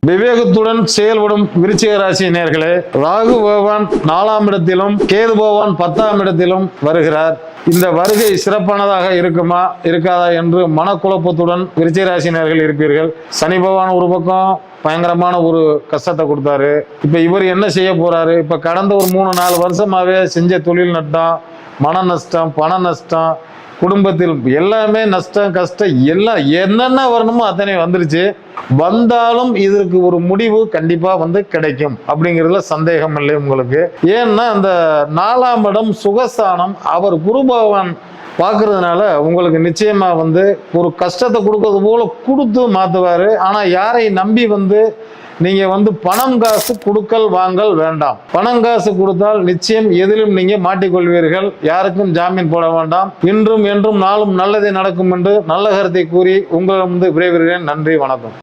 விவேகத்துடன் செயல்படும் விருச்சிக ராசி நேயர்களே, ராகு பகவான் 4ஆம் இடத்திலும் கேது பகவான் 10ஆம் இடத்திலும் வருகிறார். இந்த வருகை சிறப்பானதாக இருக்குமா இருக்காதா என்று மனக்குழப்பத்துடன் விருச்சிக ராசி நேயர்கள் இருப்பீர்கள். சனி பகவான் ஒரு பக்கம் பயங்கரமான ஒரு கஷ்டத்தை கொடுத்தாரு. இப்ப இவர் என்ன செய்ய போறாரு? இப்ப கடந்த ஒரு 3-4 வருஷமாவே செஞ்ச தொழில் நட்டம், மன நஷ்டம், பண நஷ்டம், குடும்பத்தில் எல்லாமே நஷ்டம் கஷ்டம் எல்லாம் என்னென்ன வரணுமோ அத்தனை வந்துருச்சு. வந்தாலும் இதற்கு ஒரு முடிவு கண்டிப்பா கிடைக்கும் அப்படிங்கிறதுல சந்தேகம் இல்லை உங்களுக்கு. ஏன்னா அந்த 4ஆம் இடம் சுகஸ்தானம், அவர் குரு பகவான் பார்க்கறதுனால உங்களுக்கு நிச்சயமா ஒரு கஷ்டத்தை கொடுக்கறது போல கொடுத்து மாத்துவாரு. ஆனா யாரை நம்பி நீங்க பணம் காசு கொடுக்கல் வாங்கல் வேண்டாம். பணம் காசு கொடுத்தால் நிச்சயம் எதிலும் நீங்க மாட்டிக்கொள்வீர்கள். யாருக்கும் ஜாமீன் போட வேண்டாம். இன்றும் என்றும் நாளும் நல்லதே நடக்கும் என்று நல்ல கருத்தை கூறி உங்களிடம் விரைவுகிறேன். நன்றி, வணக்கம்.